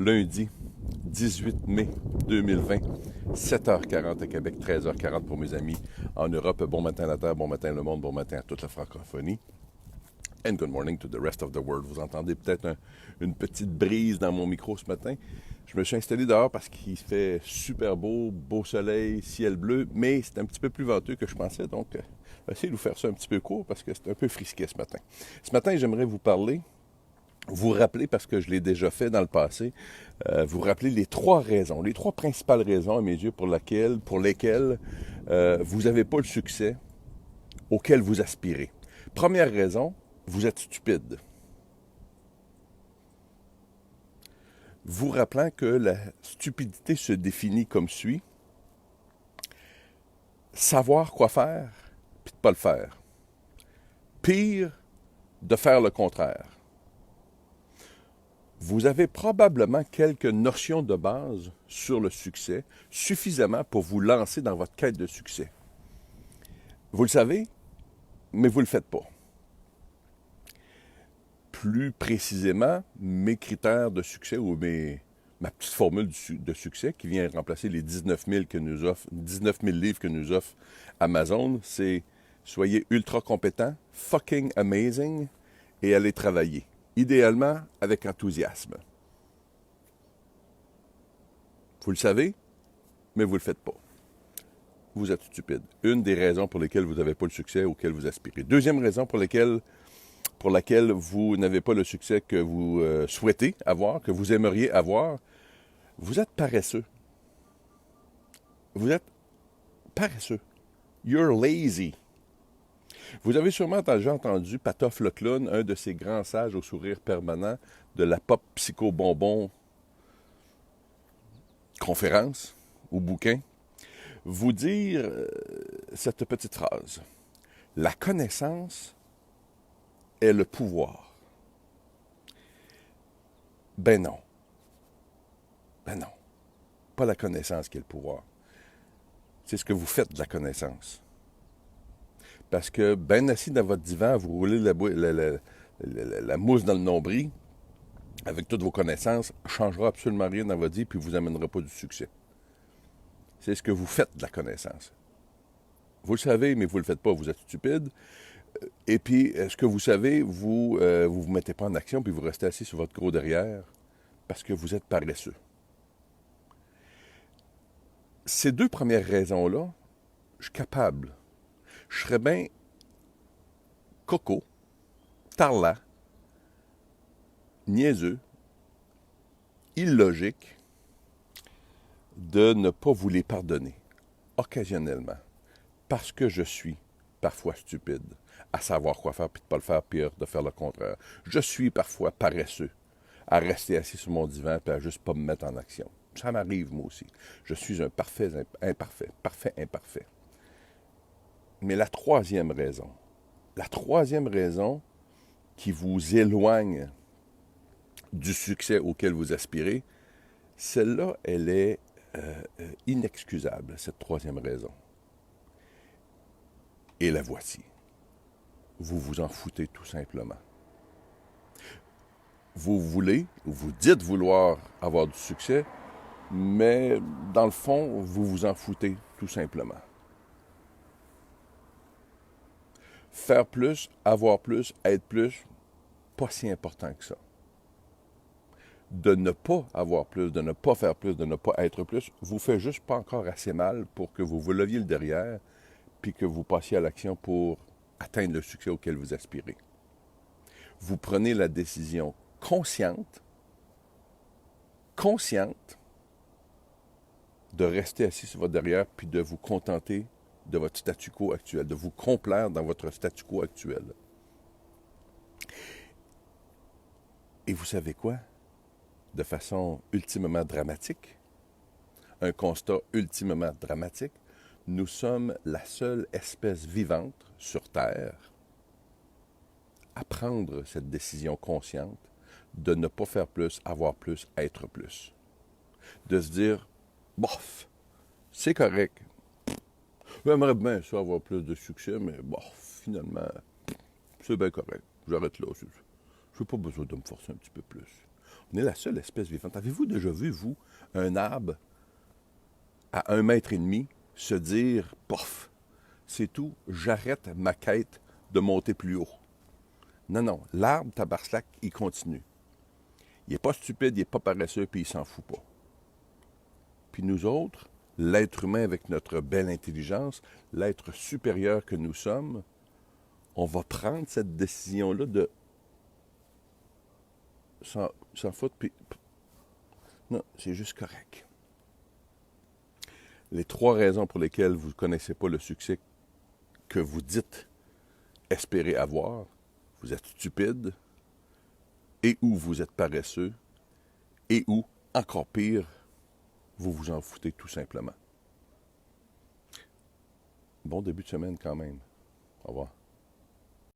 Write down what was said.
lundi 18 mai 2020, 7h40 à Québec, 13h40 pour mes amis en Europe. Bon matin à la Terre, bon matin le monde, bon matin à toute la francophonie. And good morning to the rest of the world. Vous entendez peut-être une petite brise dans mon micro ce matin. Je me suis installé dehors parce qu'il fait super beau, beau soleil, ciel bleu, mais c'est un petit peu plus venteux que je pensais, donc je vais essayer de vous faire ça un petit peu court parce que c'est un peu frisquet ce matin. Ce matin, j'aimerais vous parler, vous rappeler, parce que je l'ai déjà fait dans le passé, vous rappeler les trois principales raisons, à mes yeux, pour lesquelles vous n'avez pas le succès auquel vous aspirez. Première raison, vous êtes stupide. Vous rappelant que la stupidité se définit comme suit: savoir quoi faire, puis de ne pas le faire. Pire, de faire le contraire. Vous avez probablement quelques notions de base sur le succès, suffisamment pour vous lancer dans votre quête de succès. Vous le savez, mais vous ne le faites pas. Plus précisément, mes critères de succès ou ma petite formule de succès qui vient remplacer les 19 000 livres que nous offre Amazon, c'est soyez ultra compétent, fucking amazing et allez travailler. Idéalement avec enthousiasme. Vous le savez, mais vous ne le faites pas. Vous êtes stupide. Une des raisons pour lesquelles vous n'avez pas le succès auquel vous aspirez. Deuxième raison pour laquelle vous n'avez pas le succès que vous souhaitez avoir, que vous aimeriez avoir, vous êtes paresseux. Vous êtes paresseux. You're lazy. Vous avez sûrement déjà entendu Patof le clown, un de ces grands sages au sourire permanent de la pop psycho-bonbon conférence ou bouquin, vous dire cette petite phrase. La connaissance est le pouvoir. Ben non. Ben non. Pas la connaissance qui est le pouvoir. C'est ce que vous faites de la connaissance. Parce que, ben assis dans votre divan, vous roulez la mousse dans le nombril, avec toutes vos connaissances, ne changera absolument rien dans votre vie, puis vous amènera pas du succès. C'est ce que vous faites de la connaissance. Vous le savez, mais vous ne le faites pas, vous êtes stupide. Et puis, ce que vous savez, vous vous mettez pas en action, puis vous restez assis sur votre gros derrière, parce que vous êtes paresseux. Ces deux premières raisons-là, je suis capable. Je serais bien coco, tarlat, niaiseux, illogique de ne pas vous les pardonner, occasionnellement, parce que je suis parfois stupide, à savoir quoi faire, puis de ne pas le faire, pire, de faire le contraire. Je suis parfois paresseux, à rester assis sur mon divan, puis à juste pas me mettre en action. Ça m'arrive, moi aussi. Je suis un parfait imparfait. Mais la troisième raison qui vous éloigne du succès auquel vous aspirez, celle-là, elle est inexcusable, cette troisième raison. Et la voici. Vous vous en foutez tout simplement. Vous dites vouloir avoir du succès, mais dans le fond, vous vous en foutez tout simplement. Faire plus, avoir plus, être plus, pas si important que ça. De ne pas avoir plus, de ne pas faire plus, de ne pas être plus, vous fait juste pas encore assez mal pour que vous leviez le derrière, puis que vous passiez à l'action pour atteindre le succès auquel vous aspirez. Vous prenez la décision consciente, de rester assis sur votre derrière, puis de vous contenter de votre statu quo actuel, de vous complaire dans votre statu quo actuel. Et vous savez quoi? De façon ultimement dramatique, un constat ultimement dramatique, nous sommes la seule espèce vivante sur Terre à prendre cette décision consciente de ne pas faire plus, avoir plus, être plus. De se dire, bof, c'est correct. J'aimerais bien ça avoir plus de succès, mais finalement, c'est bien correct. J'arrête là. Je n'ai pas besoin de me forcer un petit peu plus. On est la seule espèce vivante. Avez-vous déjà vu, vous, un arbre à 1,5 mètre se dire, pof, c'est tout, j'arrête ma quête de monter plus haut. Non, non, l'arbre tabarslac, il continue. Il n'est pas stupide, il n'est pas paresseux, puis il s'en fout pas. Puis nous autres, l'être humain avec notre belle intelligence, l'être supérieur que nous sommes, on va prendre cette décision-là de s'en foutre, puis non, c'est juste correct. Les 3 raisons pour lesquelles vous ne connaissez pas le succès que vous dites espérer avoir, vous êtes stupide, et ou vous êtes paresseux, et ou, encore pire, vous vous en foutez tout simplement. Bon début de semaine quand même. Au revoir.